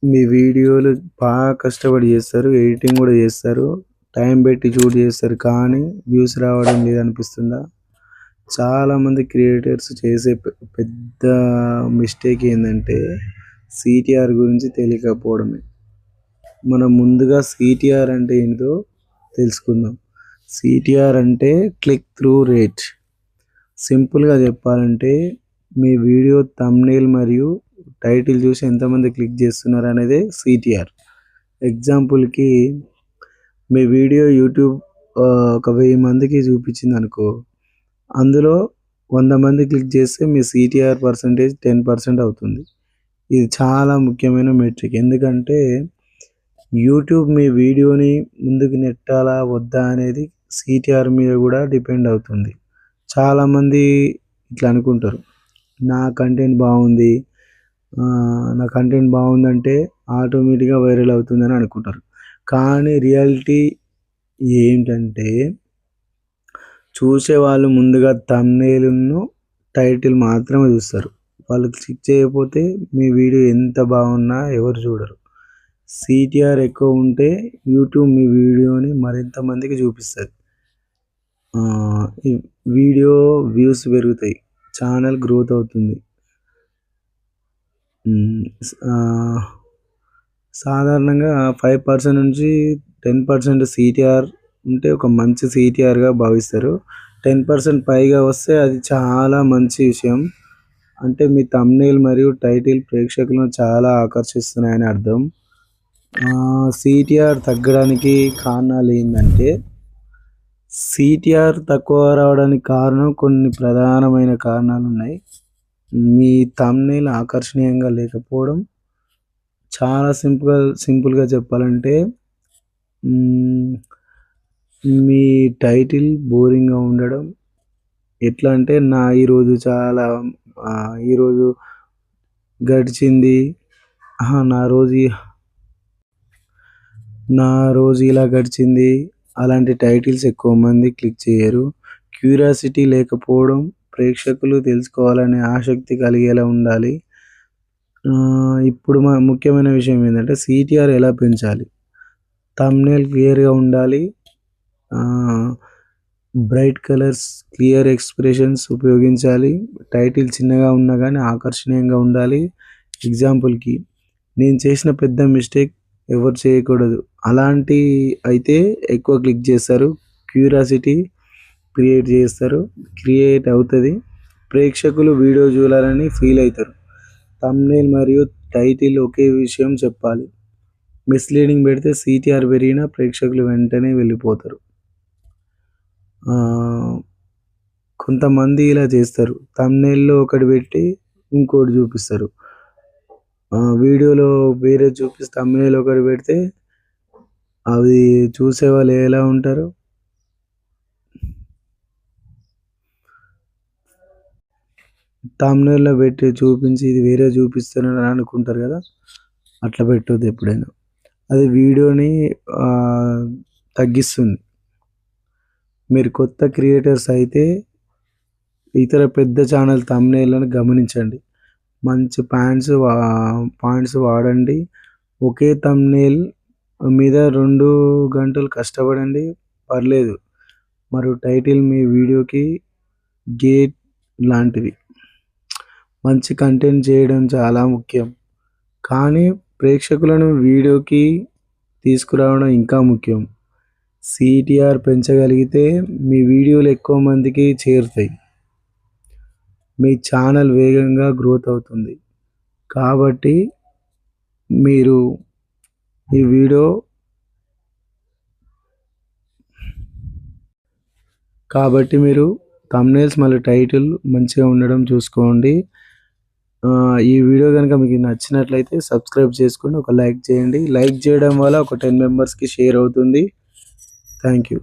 మీ వీడియోలు బాగా కష్టపడి చేస్తారు. ఎడిటింగ్ కూడా చేస్తారు. టైం పెట్టి షూట్ చేస్తారు. కానీ వ్యూస్ రావడం లేదనిపిస్తుందా? చాలామంది క్రియేటర్స్ చేసే పెద్ద మిస్టేక్ ఏందంటే సిటిఆర్ గురించి తెలియకపోవడమే. మనం ముందుగా సిటిఆర్ అంటే ఏంటో తెలుసుకుందాం. సిటిఆర్ అంటే క్లిక్ త్రూ రేట్. సింపుల్గా చెప్పాలంటే మీ వీడియో థంబ్నెయిల్ మరియు టైటిల్ చూసి ఎంతమంది క్లిక్ చేస్తున్నారు అనేది సిటిఆర్. ఎగ్జాంపుల్కి మీ వీడియో యూట్యూబ్ ఒక 1000 మందికి చూపించింది అనుకో, అందులో 100 మంది క్లిక్ చేస్తే మీ సిటిఆర్ పర్సంటేజ్ 10% అవుతుంది. ఇది చాలా ముఖ్యమైన మెట్రిక్. ఎందుకంటే యూట్యూబ్ మీ వీడియోని ముందుకు నెట్టాలా వద్దా అనేది సిటిఆర్ మీద కూడా డిపెండ్ అవుతుంది. చాలామంది ఇట్లా అనుకుంటారు, నా కంటెంట్ బాగుంది, నా కంటెంట్ బాగుందంటే ఆటోమేటిక్గా వైరల్ అవుతుందని అనుకుంటారు. కానీ రియాలిటీ ఏంటంటే చూసేవాళ్ళు ముందుగా థంబ్నెయిల్ను టైటిల్ మాత్రమే చూస్తారు. వాళ్ళు క్లిక్ చేయకపోతే మీ వీడియో ఎంత బాగున్నా ఎవరు చూడరు. సిటిఆర్ ఎక్కువ ఉంటే యూట్యూబ్ మీ వీడియోని మరింత మందికి చూపిస్తుంది. ఈ వీడియో వ్యూస్ పెరుగుతాయి, ఛానల్ గ్రోత్ అవుతుంది. సాధారణంగా 5% నుంచి 10% సిటిఆర్ ఉంటే ఒక మంచి సిటిఆర్గా భావిస్తారు. 10% పైగా వస్తే అది చాలా మంచి విషయం. అంటే మీ థంబ్నెయిల్ మరియు టైటిల్ ప్రేక్షకులను చాలా ఆకర్షిస్తున్నాయని అర్థం. సిటిఆర్ తగ్గడానికి కారణాలు ఏంటంటే, సిటిఆర్ తక్కువ రావడానికి కారణం కొన్ని ప్రధానమైన కారణాలు ఉన్నాయి. మీ థంబ్నెయిల్ ఆకర్షణీయంగా లేకపోవడం, చాలా సింపుల్గా చెప్పాలంటే మీ టైటిల్ బోరింగ్గా ఉండడం. ఎట్లా అంటే ఈరోజు గడిచింది, నా రోజు ఇలా గడిచింది, అలాంటి టైటిల్స్ ఎక్కువ మంది క్లిక్ చేయరు. క్యూరియాసిటీ లేకపోవడం, ప్రేక్షకులు తెలుసుకోవాలనే ఆసక్తి కలిగేలా ఉండాలి. ఇప్పుడు ముఖ్యమైన విషయం ఏంటంటే సిటిఆర్ ఎలా పెంచాలి. థంబ్నెయిల్ క్లియర్గా ఉండాలి, బ్రైట్ కలర్స్, క్లియర్ ఎక్స్ప్రెషన్స్ ఉపయోగించాలి. టైటిల్ చిన్నగా ఉన్నా కానీ ఆకర్షణీయంగా ఉండాలి. ఎగ్జాంపుల్కి నేను చేసిన పెద్ద మిస్టేక్ ఎవరు చేయకూడదు, అలాంటి అయితే ఎక్కువ క్లిక్ చేస్తారు. క్యూరియాసిటీ క్రియేట్ అవుతుంది. ప్రేక్షకులు వీడియో చూడాలని ఫీల్ అవుతారు. థంబ్నెయిల్ మరియు టైటిల్ ఒకే విషయం చెప్పాలి. మిస్లీడింగ్ పెడితే సిటిఆర్ పెరిగినా ప్రేక్షకులు వెంటనే వెళ్ళిపోతారు. కొంతమంది ఇలా చేస్తారు, థంబ్నెయిల్లో ఒకటి పెట్టి ఇంకోటి చూపిస్తారు. వీడియోలో వేరే చూపిస్తే థంబ్నెయిల్ ఒకటి పెడితే అవి చూసేవాళ్ళు ఎలా ఉంటారు? థంబ్నెయిల్లో పెట్టి చూపించి ఇది వేరే చూపిస్తున్నాను అనుకుంటారు కదా, అట్లా పెట్టొద్దు ఎప్పుడైనా. అది వీడియోని తగ్గిస్తుంది. మీరు కొత్త క్రియేటర్స్ అయితే ఇతర పెద్ద ఛానల్ థంబ్నెయిల్లను గమనించండి. మంచి పాయింట్స్ వాడండి. ఒకే థంబ్నెయిల్ మీద 2 గంటలు కష్టపడండి, పర్లేదు. మరియు టైటిల్ మీ వీడియోకి గేట్ లాంటివి. మంచి కంటెంట్ చేయడం చాలా ముఖ్యం, కానీ ప్రేక్షకులను వీడియోకి తీసుకురావడం ఇంకా ముఖ్యం. సిటిఆర్ పెంచగలిగితే మీ వీడియోలు ఎక్కువ మందికి చేరుతాయి, మీ ఛానల్ వేగంగా గ్రోత్ అవుతుంది. కాబట్టి మీరు థంబ్నెయిల్స్ మరియు టైటిల్ మంచిగా ఉండడం చూసుకోండి. ఈ వీడియో కనుక మీకు నచ్చినట్లయితే సబ్స్క్రైబ్ చేసుకోండి, ఒక లైక్ చేయండి. లైక్ చేయడం వల్ల ఒక 10 మెంబర్స్కి షేర్ అవుతుంది. Thank you.